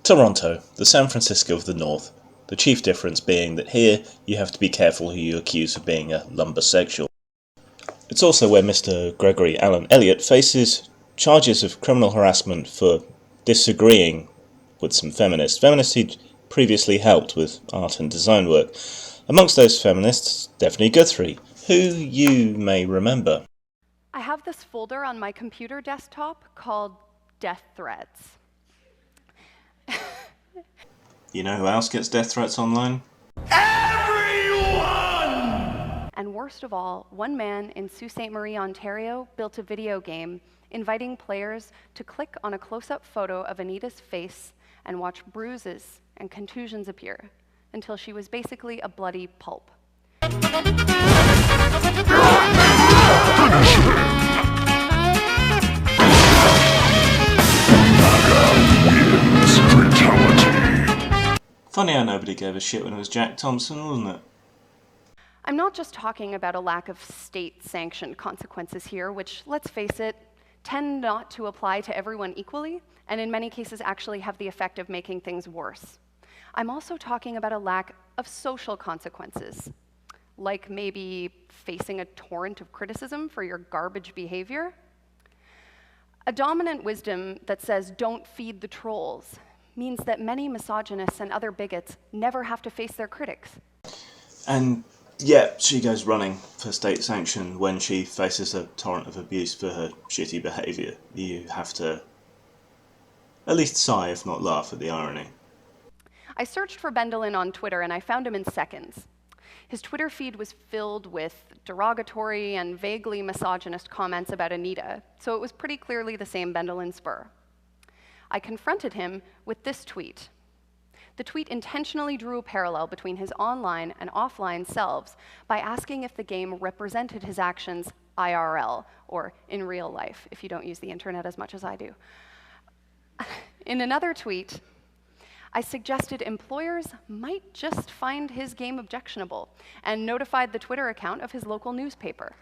Toronto, the San Francisco of the North, the chief difference being that here you have to be careful who you accuse of being a lumbersexual. It's also where Mr. Gregory Allen Elliott faces charges of criminal harassment for disagreeing with some feminists he'd previously helped with art and design work. Amongst those feminists, Daphne Guthrie, who you may remember. I have this folder on my computer desktop called Death Threats. You know who else gets death threats online? Everyone! And worst of all, one man in Sault Ste. Marie, Ontario, built a video game inviting players to click on a close-up photo of Anita's face and watch bruises and contusions appear until she was basically a bloody pulp. Funny how nobody gave a shit when it was Jack Thompson, wasn't it? I'm not just talking about a lack of state-sanctioned consequences here, which, let's face it, tend not to apply to everyone equally, and in many cases actually have the effect of making things worse. I'm also talking about a lack of social consequences, like maybe facing a torrent of criticism for your garbage behavior. A dominant wisdom that says, don't feed the trolls, means that many misogynists and other bigots never have to face their critics. And yeah, she goes running for state sanction when she faces a torrent of abuse for her shitty behaviour. You have to at least sigh, if not laugh, at the irony. I searched for Bendelin on Twitter and I found him in seconds. His Twitter feed was filled with derogatory and vaguely misogynist comments about Anita, so it was pretty clearly the same Bendelin spur. I confronted him with this tweet. The tweet intentionally drew a parallel between his online and offline selves by asking if the game represented his actions IRL, or in real life, if you don't use the internet as much as I do. In another tweet, I suggested employers might just find his game objectionable and notified the Twitter account of his local newspaper.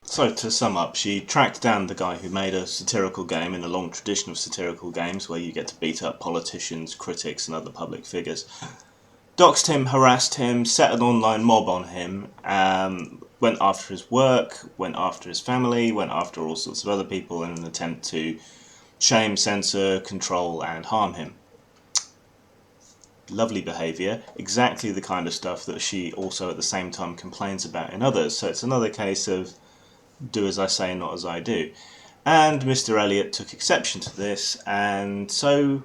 So, to sum up, she tracked down the guy who made a satirical game in a long tradition of satirical games where you get to beat up politicians, critics, and other public figures. Doxed him, harassed him, set an online mob on him, went after his work, went after his family, went after all sorts of other people in an attempt to shame, censor, control, and harm him. Lovely behaviour, exactly the kind of stuff that she also at the same time complains about in others. So it's another case of do as I say, not as I do. And Mr. Elliott took exception to this, and so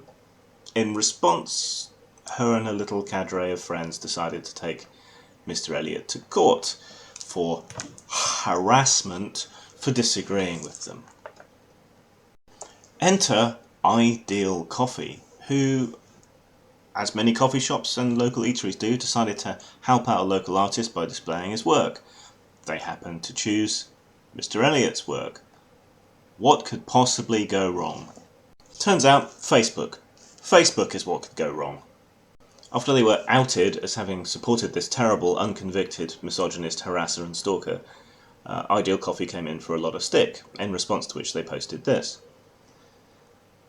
in response, her and her little cadre of friends decided to take Mr. Elliott to court for harassment for disagreeing with them. Enter Ideal Coffee, who, as many coffee shops and local eateries do, decided to help out a local artist by displaying his work. They happened to choose Mr. Elliott's work. What could possibly go wrong? Turns out, Facebook. Facebook is what could go wrong. After they were outed as having supported this terrible, unconvicted, misogynist harasser and stalker, Ideal Coffee came in for a lot of stick, in response to which they posted this.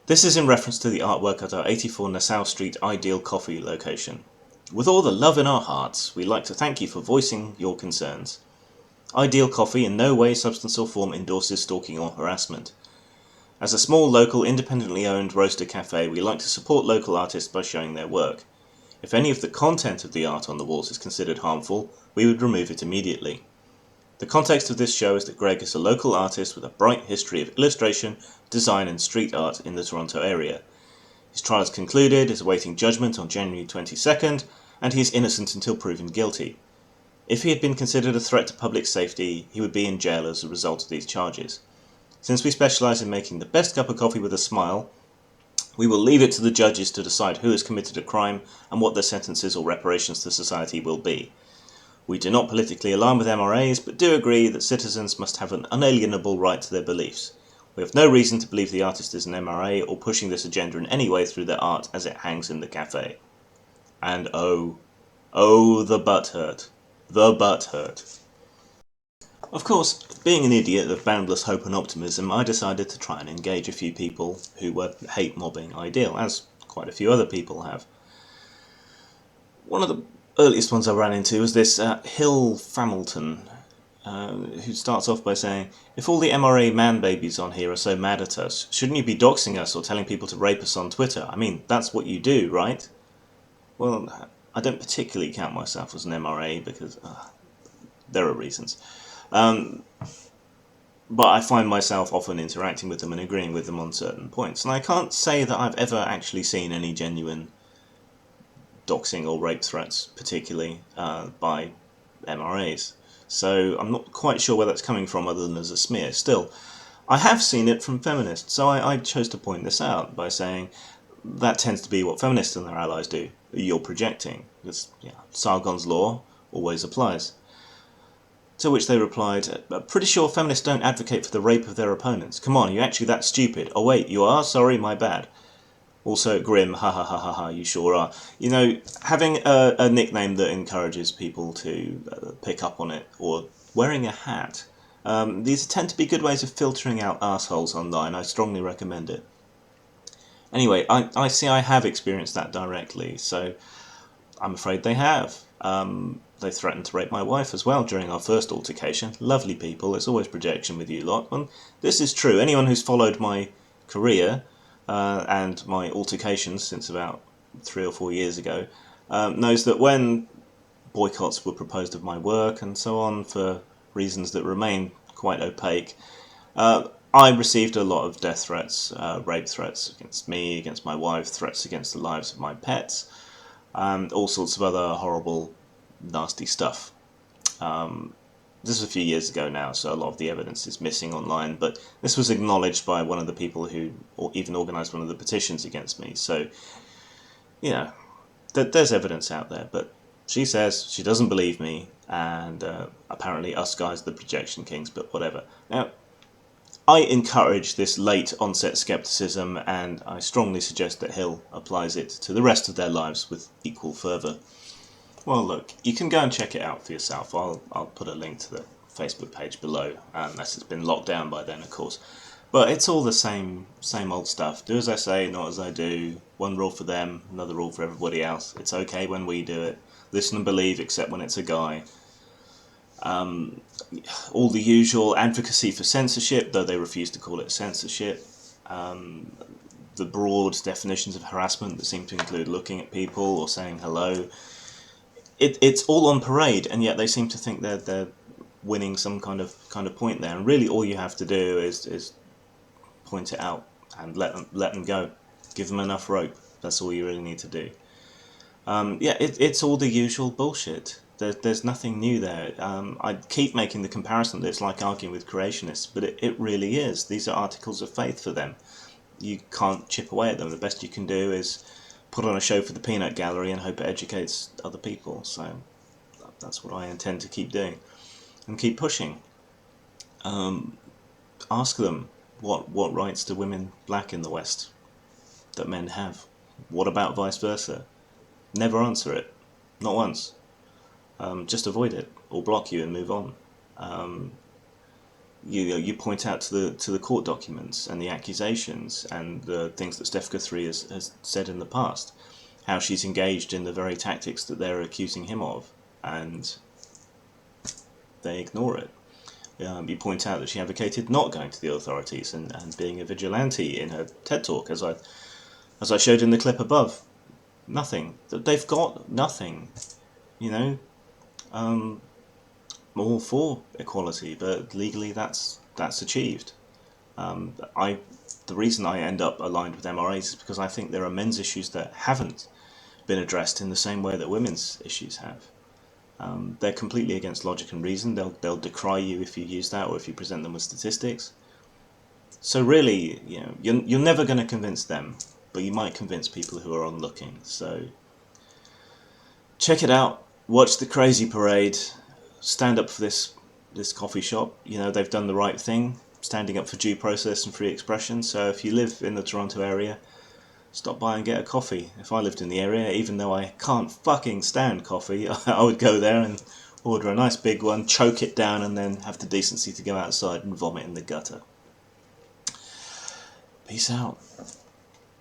This is in reference to the artwork at our 84 Nassau Street Ideal Coffee location. With all the love in our hearts, we'd like to thank you for voicing your concerns. Ideal Coffee in no way, substance or form endorses stalking or harassment. As a small, local, independently owned roaster cafe, we like to support local artists by showing their work. If any of the content of the art on the walls is considered harmful, we would remove it immediately. The context of this show is that Greg is a local artist with a bright history of illustration, design and street art in the Toronto area. His trial is concluded, is awaiting judgment on January 22nd, and he is innocent until proven guilty. If he had been considered a threat to public safety, he would be in jail as a result of these charges. Since we specialise in making the best cup of coffee with a smile, we will leave it to the judges to decide who has committed a crime and what their sentences or reparations to society will be. We do not politically align with MRAs, but do agree that citizens must have an unalienable right to their beliefs. We have no reason to believe the artist is an MRA or pushing this agenda in any way through their art as it hangs in the cafe. And oh, the butt hurt. The butt hurt. Of course, being an idiot of boundless hope and optimism, I decided to try and engage a few people who were hate mobbing ideal, as quite a few other people have. One of the earliest ones I ran into was this Hill Familton, who starts off by saying, "If all the MRA man babies on here are so mad at us, shouldn't you be doxing us or telling people to rape us on Twitter? I mean, that's what you do, right?" Well, I don't particularly count myself as an MRA because there are reasons. But I find myself often interacting with them and agreeing with them on certain points. And I can't say that I've ever actually seen any genuine doxing or rape threats, particularly by MRAs. So I'm not quite sure where that's coming from other than as a smear. Still, I have seen it from feminists, so I chose to point this out by saying that tends to be what feminists and their allies do. You're projecting. Because Sargon's law always applies. To which they replied, "Pretty sure feminists don't advocate for the rape of their opponents. Come on, are you actually that stupid? Oh wait, you are? Sorry, my bad. Also grim, ha ha ha ha ha, you sure are." Having a nickname that encourages people to pick up on it, or wearing a hat, these tend to be good ways of filtering out assholes online. I strongly recommend it. Anyway, I see I have experienced that directly, so I'm afraid they have. They threatened to rape my wife as well during our first altercation. Lovely people, it's always projection with you lot. And this is true. Anyone who's followed my career and my altercations since about 3 or 4 years ago knows that when boycotts were proposed of my work and so on for reasons that remain quite opaque, I received a lot of death threats, rape threats against me, against my wife, threats against the lives of my pets, and all sorts of other horrible, nasty stuff. This was a few years ago now, so a lot of the evidence is missing online, but this was acknowledged by one of the people who even organised one of the petitions against me. So, there's evidence out there, but she says she doesn't believe me, and apparently us guys are the projection kings, but whatever. Now, I encourage this late onset skepticism, and I strongly suggest that Hill applies it to the rest of their lives with equal fervour. Well, look, you can go and check it out for yourself. I'll put a link to the Facebook page below, unless it's been locked down by then, of course. But it's all the same old stuff. Do as I say, not as I do. One rule for them, another rule for everybody else. It's okay when we do it. Listen and believe, except when it's a guy. All the usual advocacy for censorship, though they refuse to call it censorship. The broad definitions of harassment that seem to include looking at people or saying hello. It's all on parade, and yet they seem to think they're winning some kind of point there. And really, all you have to do is point it out and let them go. Give them enough rope. That's all you really need to do. It's all the usual bullshit. There's nothing new there. I keep making the comparison that it's like arguing with creationists, but it really is. These are articles of faith for them. You can't chip away at them. The best you can do is put on a show for the peanut gallery and hope it educates other people. So that's what I intend to keep doing and keep pushing. Ask them what rights do women lack in the West that men have. What about vice versa? Never answer it, not once. Just avoid it or block you and move on. You point out to the court documents and the accusations and the things that Steph Guthrie has said in the past, how she's engaged in the very tactics that they're accusing him of, and they ignore it. You point out that she advocated not going to the authorities and being a vigilante in her TED talk, as I showed in the clip above. Nothing. They've got nothing. All for equality, but legally that's achieved. The reason I end up aligned with MRAs is because I think there are men's issues that haven't been addressed in the same way that women's issues have. They're completely against logic and reason. They'll decry you if you use that or if you present them with statistics. So really, you're never going to convince them, but you might convince people who are onlooking. So check it out. Watch the crazy parade. Stand up for this coffee shop. They've done the right thing, standing up for due process and free expression. So if you live in the Toronto area, stop by and get a coffee. If I lived in the area, even though I can't fucking stand coffee, I would go there and order a nice big one, choke it down, and then have the decency to go outside and vomit in the gutter. Peace out.